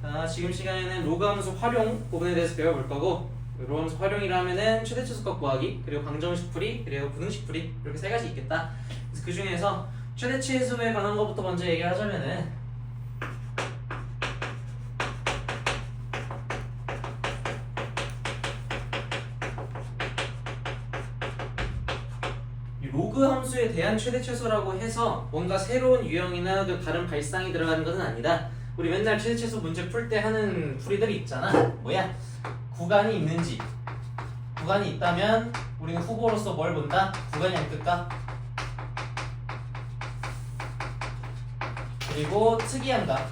자, 지금 시간에는 로그 함수 활용 부분에 대해서 배워볼 거고, 로그 함수 활용이라면은 최대 최소값 구하기, 그리고 방정식 풀이, 그리고 부등식 풀이, 이렇게 세 가지 있겠다. 그래서 그 중에서 최대 최소에 관한 것부터 먼저 얘기를 하자면은, 로그 함수에 대한 최대 최소라고 해서 뭔가 새로운 유형이나 다른 발상이 들어가는 것은 아니다. 우리 맨날 최대 최소 문제 풀 때 하는 풀이들이 있잖아. 뭐야? 구간이 있는지. 구간이 있다면 우리는 후보로서 뭘 본다? 구간이 양끝값. 그리고 특이한 값.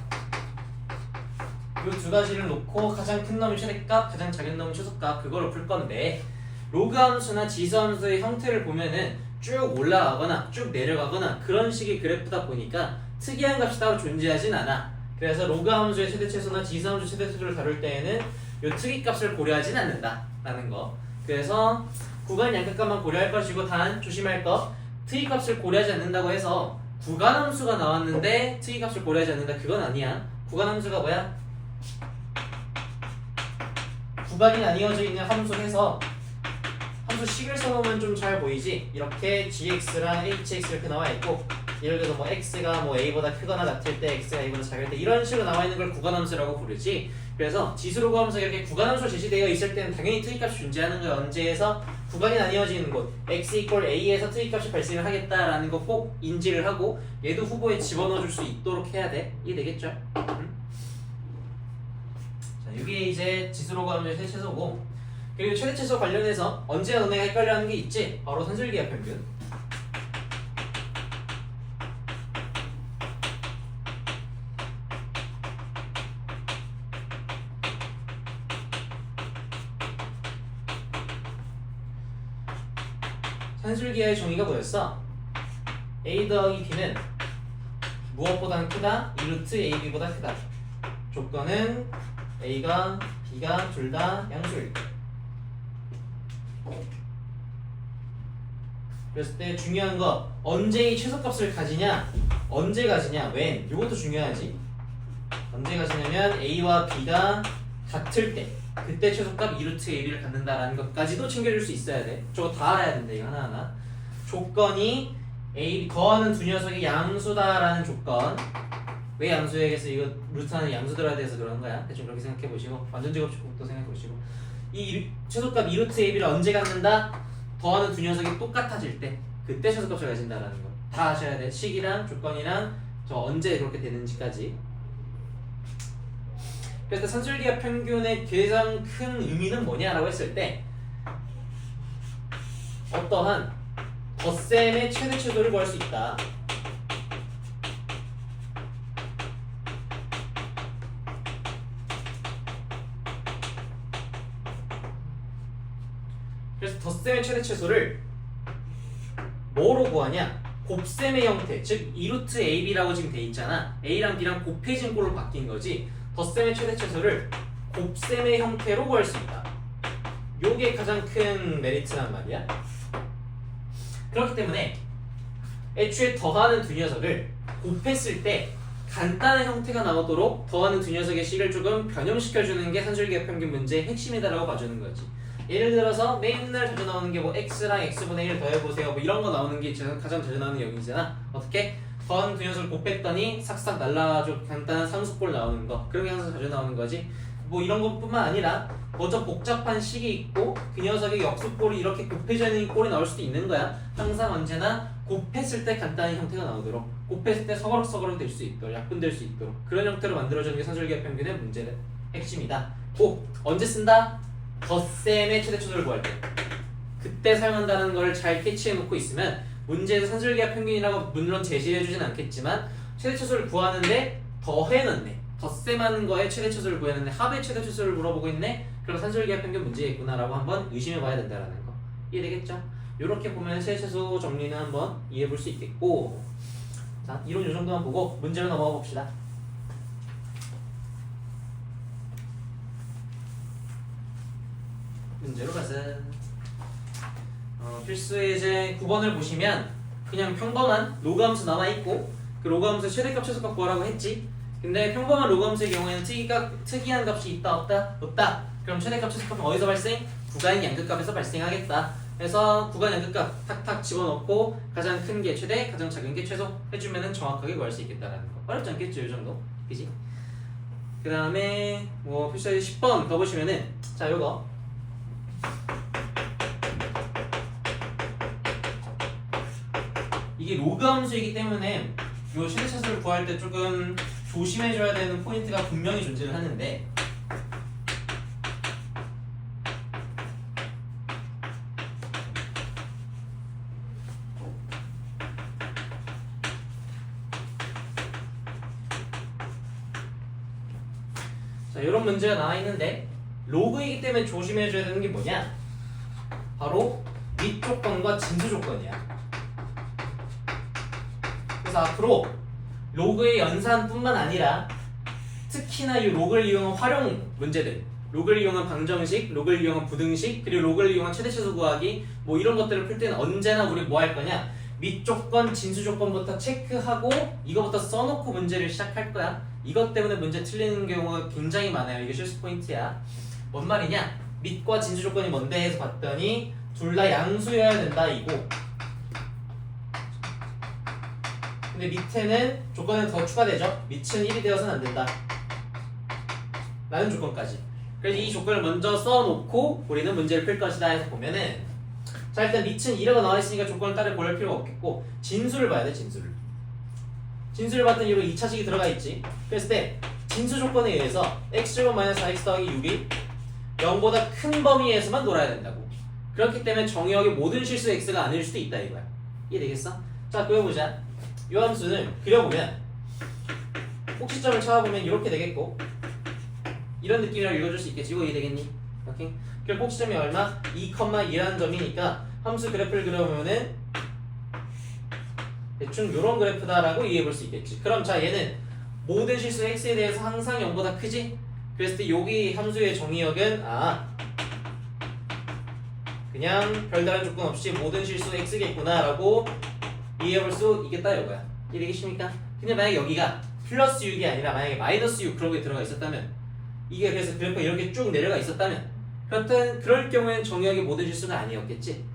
이 두 가지를 놓고 가장 큰 놈이 최대값, 가장 작은 놈이 최소값, 그거를 풀 건데, 로그 함수나 지수 함수의 형태를 보면은 쭉 올라가거나 쭉 내려가거나 그런 식의 그래프다 보니까 특이한 값이 따로 존재하진 않아. 그래서 로그 함수의 최대 최소나 지수 함수 최대 최소를 다룰 때에는 이 특이 값을 고려하진 않는다 라는 거. 그래서 구간 양끝값만 고려할 것이고, 단 조심할 거, 특이 값을 고려하지 않는다고 해서 구간 함수가 나왔는데 특이 값을 고려하지 않는다, 그건 아니야. 구간 함수가 뭐야? 구간이 나뉘어져 있는 함수 해서 함수 식을 써놓으면 좀 잘 보이지? 이렇게 gx랑 hx 이렇게 나와 있고, 예를 들어서 뭐 x가 뭐 a보다 크거나 같을 때, x가 a보다 작을 때, 이런 식으로 나와 있는 걸 구간함수라고 부르지. 그래서 지수로그 함수가 이렇게 구간함수로 제시되어 있을 때는 당연히 특이값이 존재하는 거야. 언제에서? 구간이 나뉘어지는 곳, x 이퀄 a에서 특이값이 발생을 하겠다라는 거 꼭 인지를 하고, 얘도 후보에 집어넣어줄 수 있도록 해야 돼. 이해되겠죠? 자, 이게 이제 지수로그 함수의 최대 최소고, 그리고 최대 최소 관련해서 언제나 너네가 헷갈려하는 게 있지? 바로 산술기하 평균. 산술기하의 정의가 뭐였어? a 더하기 b는 무엇보다는 크다? 2루트 ab보다 크다. 조건은 a가 b가 둘 다 양수일 때. 그랬을 때 중요한 거, 언제 이 최소값을 가지냐, 언제 가지냐, when, 이것도 중요하지. 언제 가지냐면 a와 b가 같을 때, 그때 최소값 2루트 ab를 갖는다라는 것까지도 챙겨줄 수 있어야 돼. 저거 다 알아야 된다, 이거 하나하나. 조건이 a, 더하는 두 녀석이 양수다라는 조건. 왜 양수에게서 이거 루트하는 양수 들어야 돼서 그런 거야. 대충 그렇게 생각해 보시고, 완전제 법칙부터 생각해 보시고, 이 최소값 2루트 ab를 언제 갖는다? 더하는 두 녀석이 똑같아질 때, 그때 최소값을 가진다라는 거 다 아셔야 돼. 식이랑 조건이랑 저 언제 그렇게 되는지까지. 그래서 산술기하 평균의 가장 큰 의미는 뭐냐라고 했을 때, 어떠한 덧셈의 최대 최소를 구할 수 있다. 그래서 덧셈의 최대 최소를 뭐로 구하냐? 곱셈의 형태, 즉 2루트 ab라고 지금 돼 있잖아. a랑 b랑 곱해진 꼴로 바뀐 거지. 덧셈의 최대 최소를 곱셈의 형태로 구할 수 있다. 요게 가장 큰 메리트란 말이야. 그렇기 때문에 애초에 더하는 두 녀석을 곱했을 때 간단한 형태가 나오도록 더하는 두 녀석의 식을 조금 변형시켜주는 게 산술기하 평균 문제의 핵심이다라고 봐주는 거지. 예를 들어서 맨날 자주 나오는 게 뭐 x랑 x분의 1 더해보세요, 뭐 이런 거 나오는 게 가장 자주 나오는 영역이잖아. 어떻게? 더하는 두 녀석을 곱했더니 싹싹 날라가지고 간단한 상수꼴 나오는 거, 그런 게 항상 자주 나오는 거지. 뭐 이런 것뿐만 아니라 먼저 복잡한 식이 있고 그 녀석의 역수꼴이 이렇게 곱해져 있는 꼴이 나올 수도 있는 거야. 항상 언제나 곱했을 때 간단한 형태가 나오도록, 곱했을 때 서거럭서거럭 될 수 있도록, 약분될 수 있도록 그런 형태로 만들어주는 게 산술기하 평균의 문제의 핵심이다. 꼭 언제 쓴다? 덧셈의 최대 최소를 구할 때, 그때 사용한다는 걸 잘 캐치해 놓고 있으면 문제에서 산술기하 평균이라고 물론 제시해 주진 않겠지만 최대 최소를 구하는데 더해놨네, 덧셈하는 거에 최대 최소를 구했는데 합의 최대 최소를 물어보고 있네. 그럼 산술기하 평균 문제겠구나라고 한번 의심해 봐야 된다라는 거. 이해되겠죠? 이렇게 보면 최대 최소 정리는 한번 이해해 볼 수 있겠고, 자, 이론 요 정도만 보고 문제로 넘어가 봅시다. 문제로 가자. 필수의 이제 9번을 보시면 그냥 평범한 로그 함수 나와 있고, 그 로그 함수 최대값 최소값 구하라고 했지. 근데 평범한 로그 함수의 경우에는 특이한 값이 있다 없다? 없다. 그럼 최대값 최소값은 어디서 발생? 구간 양극값에서 발생하겠다. 그래서 구간 양극값 탁탁 집어넣고 가장 큰 게 최대, 가장 작은 게 최소 해주면은 정확하게 구할 수 있겠다라는 거. 어렵지 않겠죠, 이 정도? 그지? 그 다음에 뭐 표시하기 10번 가보시면은 자 요거 이게 로그 함수이기 때문에 요 최대차수를 구할 때 조금 조심해줘야 되는 포인트가 분명히 존재를 하는데 자, 이런 문제가 나와 있는데 로그이기 때문에 조심해줘야 되는 게 뭐냐? 바로 밑 조건과 진수 조건이야. 그래서 앞으로 로그의 연산뿐만 아니라 특히나 이 로그를 이용한 활용 문제들, 로그를 이용한 방정식, 로그를 이용한 부등식, 그리고 로그를 이용한 최대차수 구하기 뭐 이런 것들을 풀 때는 언제나 우리 뭐 할 거냐? 밑 조건, 진수 조건부터 체크하고 이거부터 써놓고 문제를 시작할 거야. 이것 때문에 문제 틀리는 경우가 굉장히 많아요. 이게 실수 포인트야. 뭔 말이냐? 밑과 진수 조건이 뭔데 해서 봤더니 둘 다 양수여야 된다 이고, 근데 밑에는 조건은 더 추가되죠. 밑은 1이 되어서는 안 된다 라는 조건까지. 그래서 이 조건을 먼저 써놓고 우리는 문제를 풀 것이다 해서 보면은 자 일단 밑은 2라고 나와있으니까 조건을 따로 고를 필요가 없겠고 진수를 봐야 돼. 진수를 봤더니 이로 2차식이 들어가 있지. 그랬을 때 진수 조건에 의해서 x제곱 마이너스 4x 더하기 6이 0보다 큰 범위에서만 놀아야 된다고. 그렇기 때문에 정의역의 모든 실수 x가 아닐 수도 있다 이거야. 이해되겠어? 자 그려보자. 이 함수는 그려보면 꼭지점을 찾아보면 이렇게 되겠고 이런 느낌이라고 읽어줄 수 있겠지. 이거 이해되겠니? 오케이? 그럼 꼭지점이 얼마? 2,2라는 점이니까 함수 그래프를 그려보면은 대충 이런 그래프다라고 이해해볼 수 있겠지. 그럼 자 얘는 모든 실수 x에 대해서 항상 0보다 크지? 그랬을 때 여기 함수의 정의역은 그냥 별다른 조건 없이 모든 실수 x겠구나 라고 이해해볼 수 있겠다 이거야. 이해되겠습니까? 근데 만약에 여기가 플러스 6이 아니라 만약에 마이너스 6 그런 게 들어가 있었다면, 이게 그래서 그래프가 이렇게 쭉 내려가 있었다면, 그렇다면 그럴 경우에는 정의역의 모든 실수가 아니었겠지.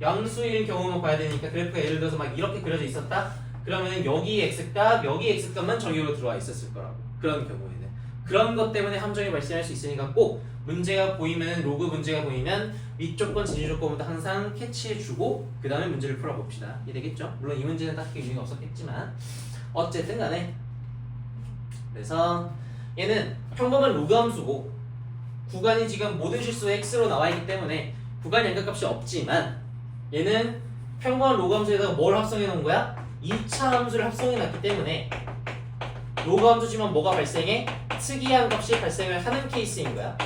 양수일 경우만 봐야 되니까 그래프가 예를 들어서 막 이렇게 그려져 있었다? 그러면 여기 x값, 여기 x값만 정의역으로 들어와 있었을 거라고. 그런 경우에는 그런 것 때문에 함정이 발생할 수 있으니까 꼭 문제가 보이면, 로그 문제가 보이면 위조건, 진수조건부터 항상 캐치해주고 그 다음에 문제를 풀어봅시다. 이해되겠죠? 물론 이 문제는 딱히 의미가 없었겠지만 어쨌든 간에, 그래서 얘는 평범한 로그 함수고 구간이 지금 모든 실수 x로 나와있기 때문에 구간 양극값이 없지만, 얘는 평범한 로그 함수에다가 뭘 합성해 놓은 거야? 2차 함수를 합성해 놨기 때문에 로그 함수지만 뭐가 발생해? 특이한 값이 발생을 하는 케이스인 거야.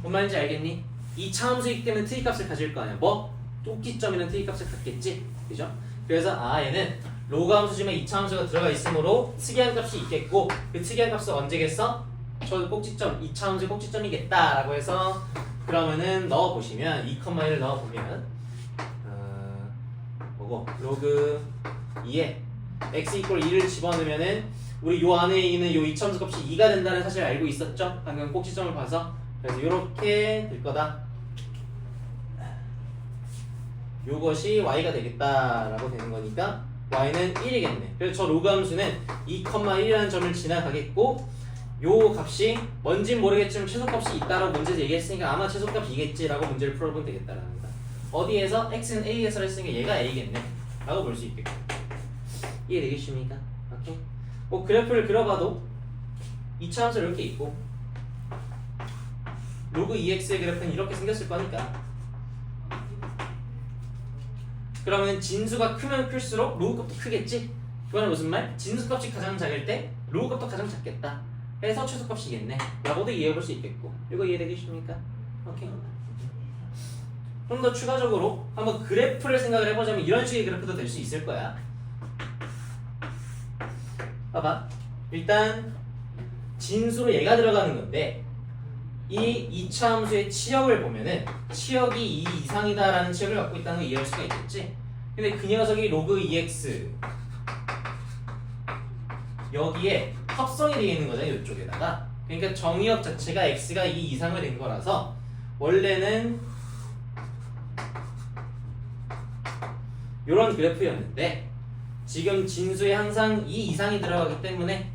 뭔 말인지 알겠니? 2차 함수이기 때문에 특이값을 가질 거 아니야. 뭐? 꼭지점이는 특이값을 갖겠지. 그죠? 그래서 얘는 로그 함수지만 2차 함수가 들어가 있으므로 특이한 값이 있겠고, 그 특이한 값은 언제겠어? 저 꼭지점, 2차 함수의 꼭지점이겠다 라고 해서 그러면은 넣어보시면 2,1을 넣어보면 뭐고? 로그 2에 x 이퀄 2를 집어넣으면은 우리 요 안에 있는 요 2차 함수 값이 2가 된다는 사실을 알고 있었죠? 방금 꼭지점을 봐서. 그래서 이렇게 될 거다. 요것이 y가 되겠다라고 되는 거니까 y는 1이겠네. 그래서 저 로그 함수는 2,1이라는 점을 지나가겠고, 요 값이 뭔진 모르겠지만 최소값이 있다라고 문제에서 얘기했으니까 아마 최소값이겠지라고 문제를 풀어보면 되겠다라는 거다. 어디에서? x는 a에서 했으니까 얘가 a겠네 라고 볼 수 있겠고. 이해되겠습니까? 오케이? 뭐 그래프를 그려봐도 2차 함수 이렇게 있고 로그 2x의 그래프는 이렇게 생겼을 거니까, 그러면 진수가 크면 클수록 로그 값도 크겠지? 그거는 무슨 말? 진수 값이 가장 작을 때 로그 값도 가장 작겠다 해서 최소 값이겠네 라고도 이해해볼 수 있겠고. 이거 이해되겠습니까? 오케이. 좀 더 추가적으로 한번 그래프를 생각을 해보자면 이런 식의 그래프도 될 수 있을 거야. 봐봐. 일단 진수로 얘가 들어가는 건데, 이 2차 함수의 치역을 보면은 치역이 2 이상이다라는 치역을 갖고 있다는 걸 이해할 수가 있겠지? 근데 그 녀석이 로그 2x 여기에 합성이 되어 있는 거잖아요. 이쪽에다가. 그러니까 정의역 자체가 x가 2 이상을 된 거라서 원래는 이런 그래프였는데 지금 진수에 항상 2 이상이 들어가기 때문에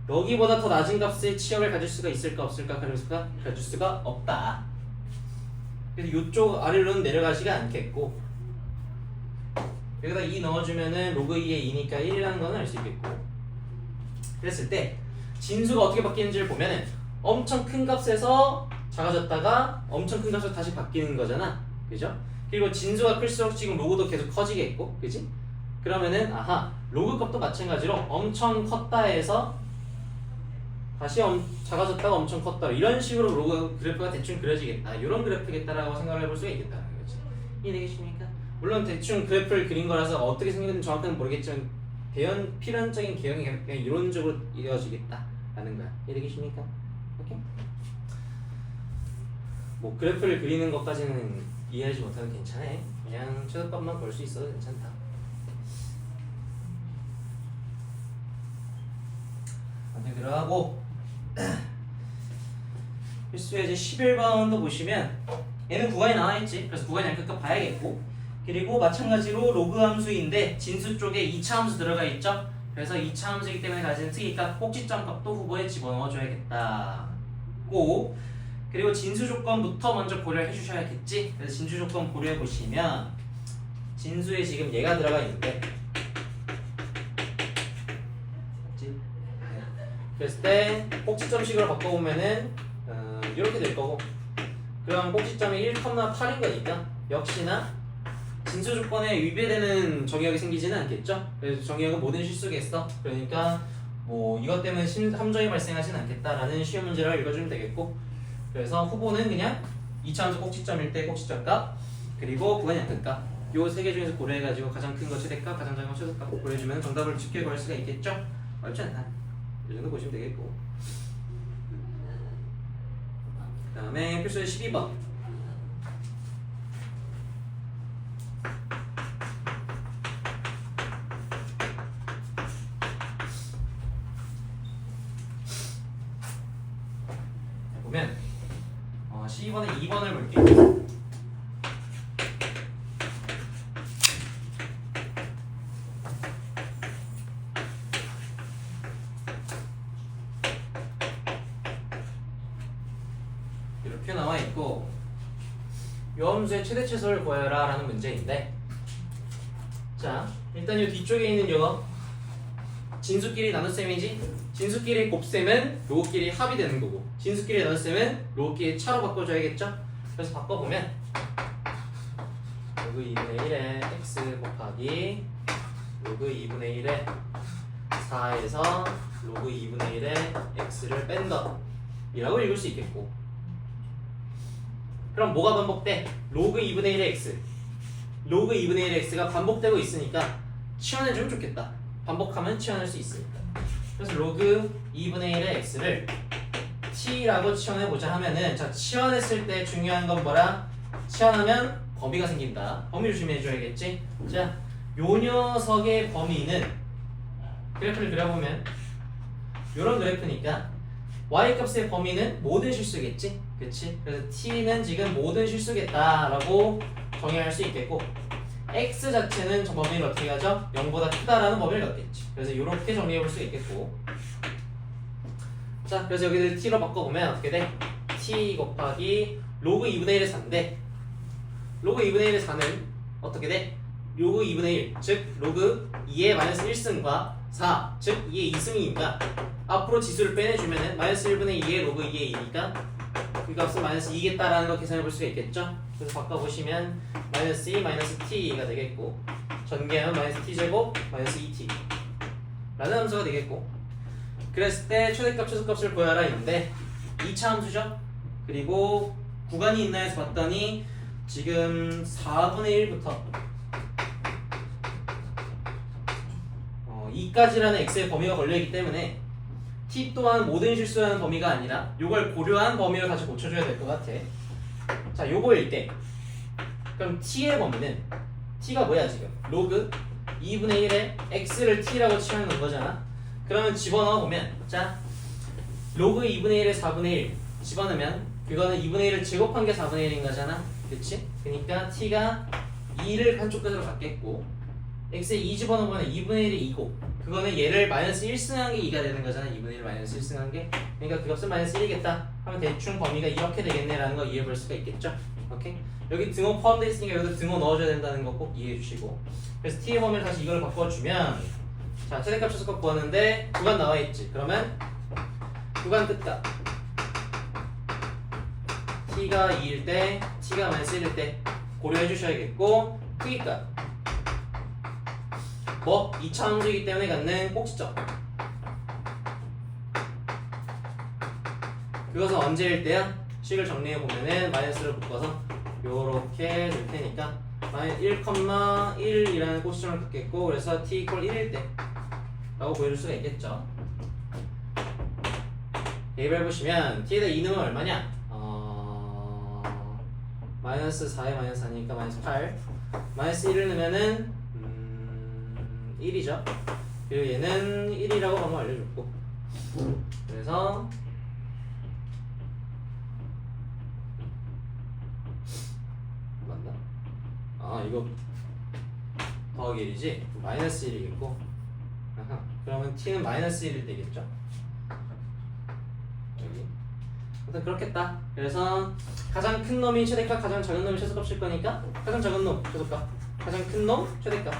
여기보다 더 낮은 값의 치역을 가질 수가 있을까 없을까? 가질 수가 없다. 그래서 이쪽 아래로는 내려가지가 않겠고 여기다 2 넣어주면은 로그 2의 2니까 1이라는 건 알 수 있겠고 그랬을 때 진수가 어떻게 바뀌는지를 보면은 엄청 큰 값에서 작아졌다가 엄청 큰 값으로 다시 바뀌는 거잖아. 그죠? 그리고 진수가 클수록 지금 로그도 계속 커지겠고 그지? 그러면은 아하 로그 값도 마찬가지로 엄청 컸다 해서 다시 작아졌다가 엄청 컸다 이런 식으로 로그 그래프가 대충 그려지겠다 이런 그래프겠다라고 생각을 해볼 수가 있겠다는 거지. 이해되겠습니까? 물론 대충 그래프를 그린 거라서 어떻게 생겼는지 정확히는 모르겠지만 필연적인 개형이 그냥 이론적으로 이루어지겠다라는 거야. 이해되겠습니까? 오케이? 뭐 그래프를 그리는 것까지는 이해하지 못하면 괜찮아. 그냥 최소값만 볼 수 있어도 괜찮다. 아무튼 그러고 필수에 이제 11번도 보시면 얘는 구간이 나와있지. 그래서 구간이 양끝값 봐야겠고 그리고 마찬가지로 로그 함수인데 진수 쪽에 2차 함수 들어가 있죠. 그래서 2차 함수이기 때문에 가지는 특이값 꼭지점 값도 후보에 집어넣어줘야겠다. 고 그리고 진수 조건부터 먼저 고려해 주셔야겠지. 그래서 진수 조건 고려해 보시면 진수에 지금 얘가 들어가 있는데 그랬을 때 꼭지점식으로 바꿔보면은 이렇게 될 거고 그럼 꼭지점이 1,8인 거니까 역시나 진수 조건에 위배되는 정의역이 생기지는 않겠죠? 그래서 정의역은 모든 실수겠어. 그러니까 뭐 이것 때문에 함정이 발생하지는 않겠다라는 쉬운 문제를 읽어주면 되겠고 그래서 후보는 그냥 2차 함수 꼭지점일 때 꼭지점값 그리고 구간 양끝값 요 세 개 중에서 고려해가지고 가장 큰 거 최대값 가장 작은 거 최소값 고려해주면 정답을 쉽게 구할 수가 있겠죠? 어렵지 않다. 이 정도 보시면 되겠고 그 다음에 필수의 12번 보면 12번에 2번을 볼게요. 이렇게 나와 있고 요 함수의 최대 최소를 구하여라 라는 문제인데 자 일단 요 뒤쪽에 있는 요 진수끼리 나눗셈이지 진수끼리 곱셈은 로그끼리 합이 되는 거고 진수끼리 나눗셈은 로그끼리 차로 바꿔줘야겠죠. 그래서 바꿔보면 로그 2분의 1에 x 곱하기 로그 2분의 1에 4에서 로그 2분의 1에 x를 뺀다 이라고 읽을 수 있겠고 그럼 뭐가 반복돼? 로그 2분의 1의 x 로그 2분의 1의 x가 반복되고 있으니까 치환해주면 좋겠다. 반복하면 치환할 수 있으니까 그래서 로그 2분의 1의 x를 t라고 치환해보자 하면은 자 치환했을 때 중요한 건 뭐라? 치환하면 범위가 생긴다. 범위 조심해줘야겠지? 자 요 녀석의 범위는 그래프를 그려보면 요런 그래프니까 y값의 범위는 모든 실수겠지? 그치? 그래서 t는 지금 모든 실수겠다라고 정의할 수 있겠고 x 자체는 저 범위를 어떻게 하죠? 0보다 크다라는 범위를 갖겠지. 그래서 이렇게 정리해 볼 수 있겠고 자 그래서 여기를 t로 바꿔보면 어떻게 돼? t 곱하기 로그 2분의 1의 4인데 로그 2분의 1의 4는 어떻게 돼? 로그 2분의 1 즉 로그 2의 마이너스 1승과 4 즉 2의 2승이니까 앞으로 지수를 빼내주면은 마이너스 1분의 2의 로그 2의 2니까 그 값은 마이너스 2겠다라는 거 계산해 볼 수가 있겠죠? 그래서 바꿔보시면 마이너스 2 마이너스 t가 되겠고 전개하면 마이너스 t제곱 마이너스 2t 라는 함수가 되겠고 그랬을 때 최대값 최소값을 구하라 했는데 2차 함수죠? 그리고 구간이 있나 해서 봤더니 지금 4분의 1부터 2까지라는 x의 범위가 걸려있기 때문에 t 또한 모든 실수라는 범위가 아니라 요걸 고려한 범위로 다시 고쳐줘야 될 것 같아. 자 요거일 때 그럼 t의 범위는 t가 뭐야 지금? 로그 2분의 1에 x를 t라고 치환한 거잖아. 그러면 집어넣어 보면 자 로그 2분의 1에 4분의 1 집어넣으면 그거는 2분의 1을 제곱한 게 4분의 1인 거잖아. 그치? 그러니까 t가 2를 한쪽 끝으로 갖겠고 x에 2 집어넣으면 2분의 1이 2고 그거는 얘를 마이너스 1승한 게 2가 되는 거잖아. 2분의 1 마이너스 1승한 게 그러니까 그 값은 마이너스 1이겠다 하면 대충 범위가 이렇게 되겠네 라는 거 이해해 볼 수가 있겠죠. 오케이? 여기 등호 포함되어 있으니까 여기도 등호 넣어줘야 된다는 거 꼭 이해해 주시고 그래서 t의 범위를 다시 이걸 바꿔주면 자 최대값 최소값 구하는데 구간 나와 있지. 그러면 구간 끝값 t가 2일 때 t가 마이너스 1일 때 고려해 주셔야겠고 크기값 뭐 2차 함수이기 때문에 갖는 꼭지점 그것은 언제일 때야? 식을 정리해 보면은 마이너스를 묶어서 요렇게 될 테니까 1,1이라는 꼭지점을 갖겠고 그래서 t equal 1일 때 라고 보여줄 수가 있겠죠. 대입을 해보시면 t에다 2 넣으면 얼마냐? 마이너스 4에 마이너스 4니까 마이너스 8 마이너스 1을 넣으면은 1이죠. 그리고 얘는 1이라고 방금 알려줬고 그래서 맞나? 아 이거 더하기 1이지? 마이너스 1이겠고 아하. 그러면 t는 마이너스 1일 되겠죠? 여기 아무튼 그렇겠다. 그래서 가장 큰 놈이 최대값 가장 작은 놈이 최소값일 거니까 가장 작은 놈 최소값 가장 큰 놈 최대값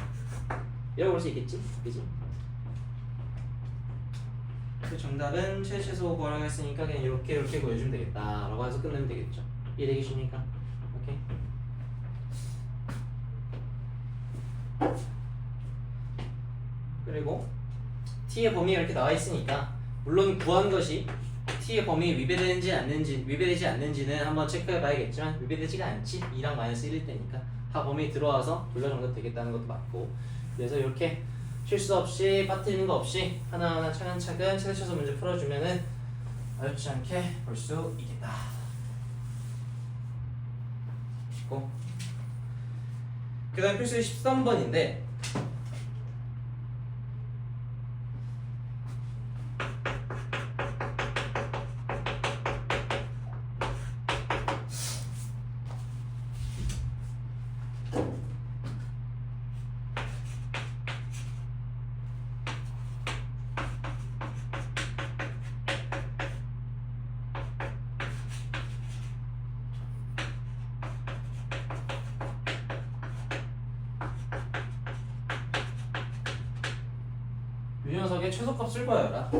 이라고 볼 수 있겠지? 그지? 그 정답은 최소 구하라고 했으니까 그냥 이렇게 보여주면 되겠다 라고 해서 끝내면 되겠죠. 이해되겠습니까? 오케이. 그리고 t의 범위가 이렇게 나와 있으니까 물론 구한 것이 t의 범위에 위배되지 않는지는 한번 체크해 봐야겠지만 위배되지가 않지. 2랑 마이너스 1일 때니까 다 범위에 들어와서 돌려 정답 되겠다는 것도 맞고 그래서 이렇게 실수 없이 빠뜨리는 거 없이 하나하나 차근차근 최대쳐서 문제 풀어주면은 어렵지 않게 볼 수 있겠다. 그 다음 필수 13번인데 이 녀석의 최소값을 구하여라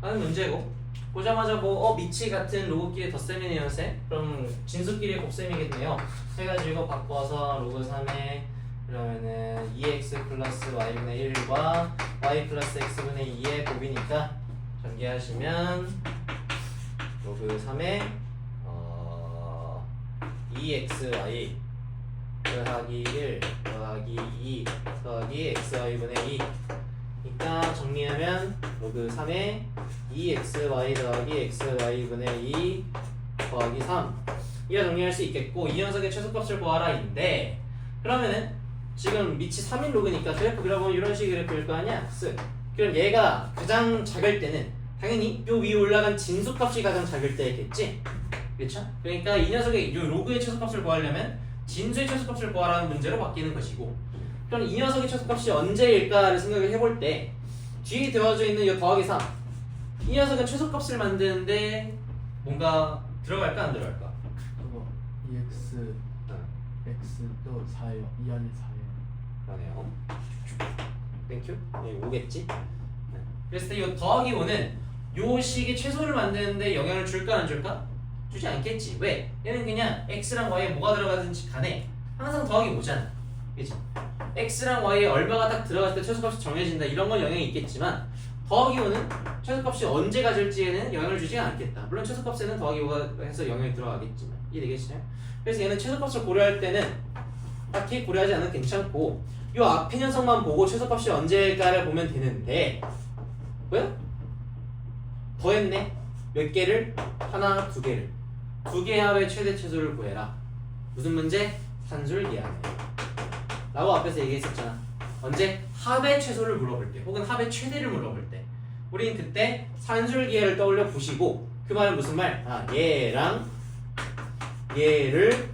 하는 문제고 보자마자 미치 같은 로그끼리 덧셈이네요 쌤? 그럼 진수끼리 곱셈이겠네요 해가지고 바꿔서 로그 3에 그러면은 2x 플러스 y분의 1과 y 플러스 x분의 2의 곱이니까 전개하시면 로그 3에 2xy 더하기 1 더하기 2 더하기 xy분의 2 그러니까 정리하면 로그 3에 2xy 더하기 xy분의 2 더하기 3 이가 정리할 수 있겠고 이 녀석의 최소값을 구하라인데 그러면은 지금 밑이 3인 로그니까 그래프 그려보면 이런 식의 그래프일 거 아니야? 그럼 얘가 가장 작을 때는 당연히 요 위에 올라간 진수값이 가장 작을 때겠지? 그렇죠? 그러니까 이 녀석의 요 로그의 최소값을 구하려면 진수의 최소값을 구하라는 문제로 바뀌는 것이고 그럼 이 녀석의 최소값이 언제일까를 생각을 해볼 때 뒤에 되어져 있는 이 더하기 3 이 녀석은 최소값을 만드는데 뭔가 들어갈까 안 들어갈까? 그거 2x x도 4예요. 2 안에 4예요. 그러네요. 땡큐. 네, 5겠지? 그래서 이 더하기 5는 요 식의 최소를 만드는데 영향을 줄까 안 줄까? 주지 않겠지. 왜? 얘는 그냥 x랑 y에 뭐가 들어가든지 간에 항상 더하기 5잖아. 그치? x랑 y에 얼마가 딱 들어갔을 때 최소값이 정해진다 이런 건 영향이 있겠지만 더하기 5는 최소값이 언제 가질지에는 영향을 주지 않겠다. 물론 최소값에는 더하기 5가 해서 영향이 들어가겠지만 이해되겠어요? 그래서 얘는 최소값을 고려할 때는 딱히 고려하지 않아도 괜찮고 요 앞에 녀석만 보고 최소값이 언제일까를 보면 되는데 뭐야? 더했네. 몇 개를? 하나, 두 개를. 두 개 합의 최대 최소를 구해라. 무슨 문제? 산술기하네 라고 앞에서 얘기했었잖아. 언제? 합의 최소를 물어볼 때 혹은 합의 최대를 물어볼 때 우린 그때 산술기하를 떠올려 보시고 그 말은 무슨 말? 얘랑 얘를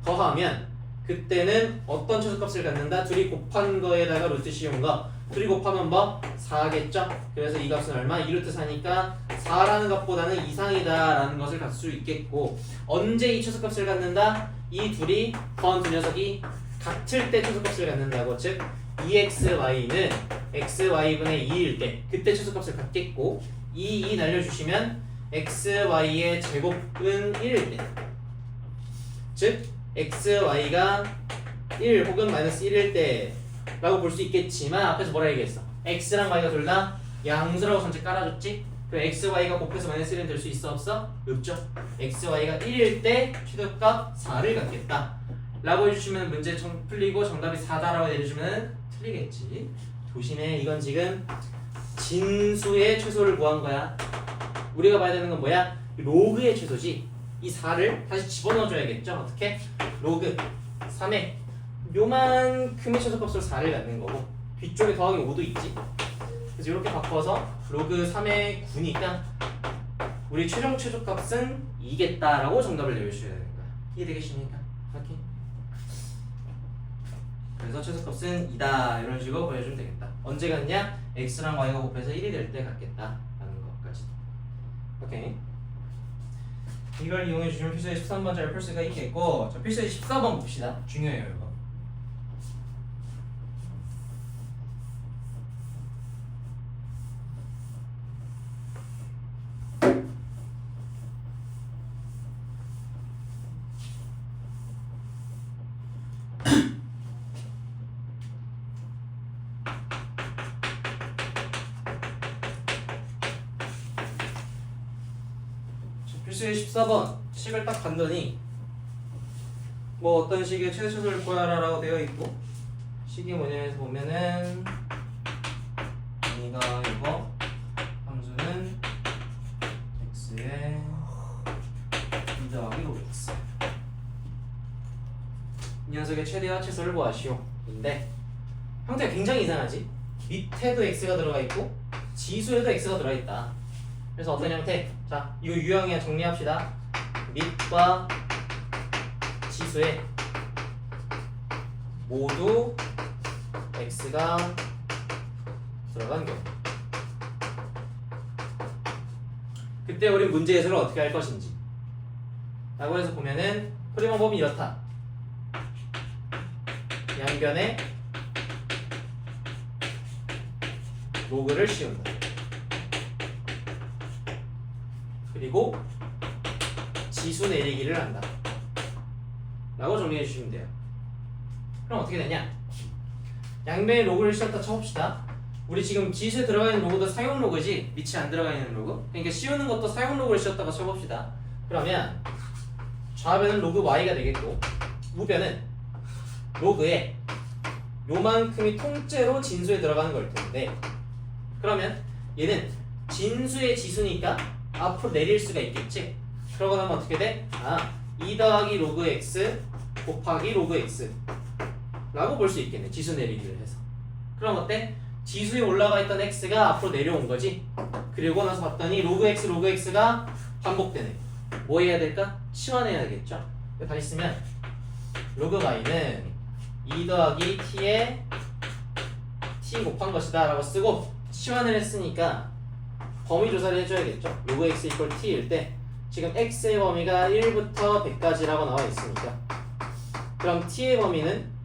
더하면 그때는 어떤 최소값을 갖는다? 둘이 곱한 거에다가 루트 씌운 거 둘이 곱하면 뭐? 4겠죠? 그래서 이 값은 얼마? 2루트 4니까 4라는 값보다는 이상이다 라는 것을 갖을 수 있겠고 언제 이 최소값을 갖는다? 이 둘이 더한 두 녀석이 같을 때 최소값을 갖는다고 즉 2xy는 xy분의 2일 때 그때 최소값을 갖겠고 2 날려주시면 xy의 제곱은 1일 때 즉 xy가 1 혹은 마이너스 1일 때 라고 볼 수 있겠지만 앞에서 뭐라 얘기했어? x랑 y가 둘 다 양수라고 전체 깔아줬지? 그럼 xy가 곱해서 마이너스 1은 될 수 있어 없어? 없죠? xy가 1일 때 최대값 4를 갖겠다 라고 해주시면 문제 풀리고 정답이 4다라고 내려주면 틀리겠지. 조심해. 이건 지금 진수의 최소를 구한 거야. 우리가 봐야 되는 건 뭐야? 로그의 최소지. 이 4를 다시 집어넣어줘야겠죠? 어떻게? 로그 3에 요만큼의 최소값으로 4를 갖는 거고 뒤쪽에 더하기 5도 있지. 그래서 이렇게 바꿔서 로그 3의 9니까 우리 최종 최소값은 2겠다라고 정답을 내려주셔야 되는 거야. 이해되겠습니까? 오케이. 그래서 최소값은 2다 이런 식으로 보여주면 되겠다. 언제 같냐? x랑 y가 곱해서 1이 될 때 같겠다 라는 것까지. 오케이. 이걸 이용해 주시면 필수의 13번 잘 풀 수가 있겠고 자, 필수의 14번 봅시다. 중요해요 이거. 필수의 14번 식을 딱 봤더니 뭐 어떤 식의 최소를 구하라 라고 되어 있고 식이 뭐냐에서 보면은 이거 함수는 x에 2 더하기 로그 x 이 녀석의 최대와 최소를 구하시오 인데 형태가 굉장히 이상하지? 밑에도 x가 들어가 있고 지수에도 x가 들어있다. 그래서 어떤 형태? 자, 이거 유형이야. 정리합시다. 밑과 지수에 모두 x가 들어간 경우 그때 우리 문제 해설을 어떻게 할 것인지 라고 해서 보면은 풀이 방법이 이렇다. 양변에 로그를 씌운다. 그리고 지수 내리기를 한다 라고 정리해 주시면 돼요. 그럼 어떻게 되냐? 양변에 로그를 씌웠다 쳐봅시다. 우리 지금 지수에 들어가 있는 로그도 사용 로그지 밑이 안 들어가 있는 로그. 그러니까 씌우는 것도 사용 로그를 씌웠다가 쳐봅시다. 그러면 좌변은 로그 y가 되겠고 우변은 로그에 요만큼이 통째로 진수에 들어가는 걸 텐데 그러면 얘는 진수의 지수니까 앞으로 내릴 수가 있겠지? 그러고 나면 어떻게 돼? 2 더하기 로그 x 곱하기 로그 x 라고 볼 수 있겠네. 지수 내리기를 해서. 그럼 어때? 지수에 올라가 있던 x가 앞으로 내려온 거지? 그리고 나서 봤더니 로그 x가 반복되네. 뭐 해야 될까? 치환해야겠죠? 다시 쓰면 로그 y는 2 더하기 t에 t 곱한 것이다 라고 쓰고 치환을 했으니까 범위 조사를 해줘야겠죠. 로그 x 이퀄 t일 때 지금 x의 범위가 1부터 100까지라고 나와 있으니까 그럼 t의 범위는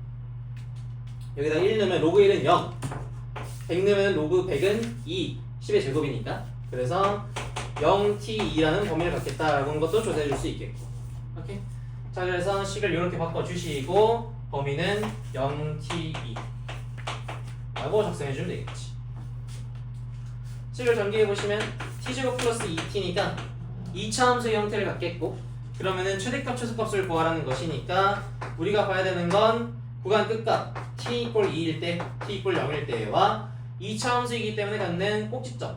여기다 1 넣으면 로그 1은 0 100 넣으면 로그 100은 2 10의 제곱이니까 그래서 0t2라는 범위를 갖겠다라고 하는 것도 조사해 줄 수 있겠고 오케이? 자 그래서 식을 이렇게 바꿔주시고 범위는 0t2 라고 작성해 주면 되겠지. 식을 전개해보시면 t제곱 플러스 2t니까 2차 함수의 형태를 갖겠고 그러면은 최대값 최소값을 구하라는 것이니까 우리가 봐야 되는 건 구간 끝값 t 이퀄 2일 때 t 이퀄 0일 때와 2차 함수이기 때문에 갖는 꼭지점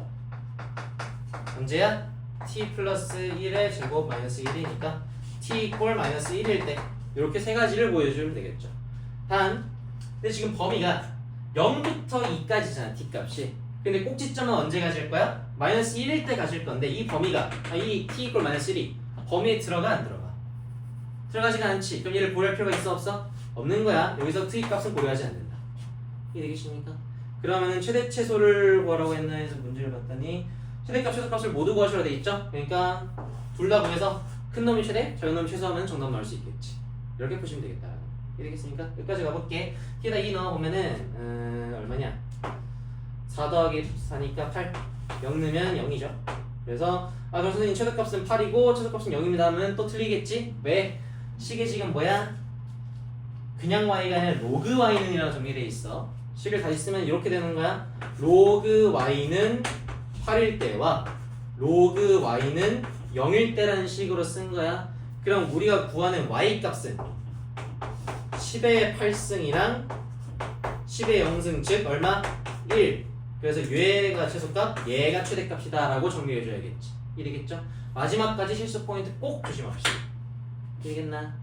언제야? t 플러스 1의 제곱 마이너스 1이니까 t 이퀄 마이너스 1일 때 이렇게 세 가지를 보여주면 되겠죠. 근데 지금 범위가 0부터 2까지잖아, t값이. 근데 꼭지점은 언제 가질 거야? 마이너스 1일 때 가질 건데 이 범위가 이 t 이퀄 마이너스 1이 범위에 들어가 안 들어가? 들어가지가 않지. 그럼 얘를 고려할 필요가 있어 없어? 없는 거야. 여기서 t 값은 고려하지 않는다. 이해되겠습니까? 그러면은 최대 최소를 구하라고 했나 해서 문제를 봤더니 최대값 최소값을 모두 구하셔야 돼 있죠? 그러니까 둘 다 구해서 큰 놈이 최대, 작은 놈이 최소하면 정답 나올 수 있겠지. 이렇게 푸시면 되겠다. 이해되겠습니까? 여기까지 가볼게. t에다 2 넣어보면은 얼마냐? 4 더하기 4니까 8. 0 넣으면 0이죠. 그래서 그럼 선생님 최대값은 8이고 최소값은 0입니다 하면 또 틀리겠지? 왜? 식의 지금 뭐야? 그냥 y가 아니라 로그 y는 이라고 정리되어 있어. 식을 다시 쓰면 이렇게 되는 거야. 로그 y는 8일 때와 로그 y는 0일 때라는 식으로 쓴 거야. 그럼 우리가 구하는 y 값은 10의 8승이랑 10의 0승 즉 얼마? 1. 그래서 얘가 최소값, 얘가 최대값이다 라고 정리해줘야겠지. 이해되겠죠? 마지막까지 실수 포인트 꼭 조심합시다. 이해겠나?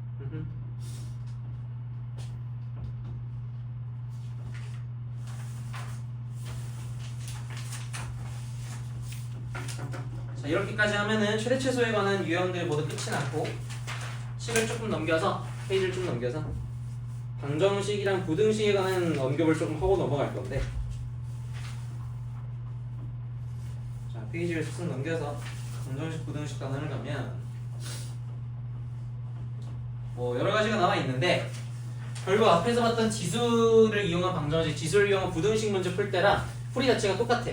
자, 이렇게까지 하면은 최대 최소에 관한 유형들 모두 끝이 났고 식을 조금 넘겨서 페이지를 좀 넘겨서 방정식이랑 부등식에 관한 언급을 조금 하고 넘어갈 건데 자 페이지를 쭉 넘겨서 방정식 부등식 단원을 가면 뭐 여러 가지가 나와 있는데 결국 앞에서 봤던 지수를 이용한 방정식, 지수를 이용한 부등식 문제 풀 때랑 풀이 자체가 똑같아.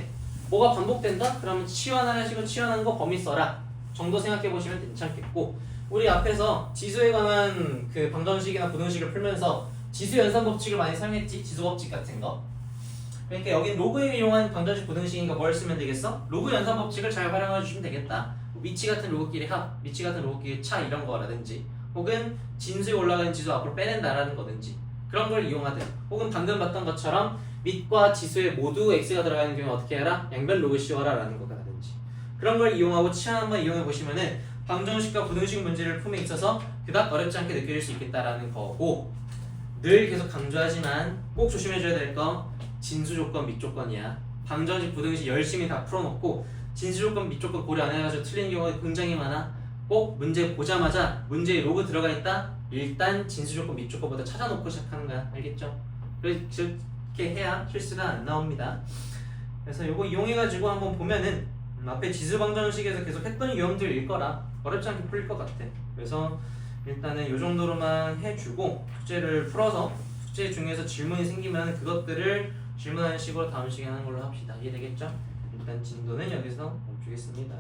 뭐가 반복된다? 그러면 치환하시고 치환한 거 범위 써라 정도 생각해 보시면 괜찮겠고 우리 앞에서 지수에 관한 그 방정식이나 부등식을 풀면서 지수 연산 법칙을 많이 사용했지? 지수 법칙 같은 거. 그러니까 여기 로그에 이용한 방정식 부등식이니까 뭘 쓰면 되겠어? 로그 연산 법칙을 잘 활용해 주시면 되겠다. 미치 같은 로그끼리 합, 미치 같은 로그끼리 차 이런 거라든지 혹은 진수에 올라가는 지수 앞으로 빼낸다라는 거든지 그런 걸 이용하든 혹은 방금 봤던 것처럼 밑과 지수에 모두 x가 들어가는 경우에 어떻게 해라? 양변 로그 씌워라 라는 거라든지 그런 걸 이용하고 치환 한번 이용해 보시면은 방정식과 부등식 문제를 품에 있어서 그닥 어렵지 않게 느껴질 수 있겠다라는 거고 늘 계속 강조하지만 꼭 조심해줘야 될 거 진수 조건, 밑 조건이야. 방정식, 부등식 열심히 다 풀어놓고 진수 조건, 밑 조건 고려 안 해가지고 틀린 경우가 굉장히 많아. 꼭 문제 보자마자 문제에 로그 들어가 있다? 일단 진수 조건, 밑 조건부터 찾아놓고 시작하는 거야. 알겠죠? 그렇게 해야 실수가 안 나옵니다. 그래서 이거 이용해가지고 한번 보면은 앞에 지수 방정식에서 계속 했던 유형들일 거라 어렵지 않게 풀릴 것 같아. 그래서 일단은 이 정도로만 해주고 숙제를 풀어서 숙제 중에서 질문이 생기면 그것들을 질문하는 식으로 다음 시간에 하는 걸로 합시다. 이해되겠죠? 일단 진도는 여기서 멈추겠습니다.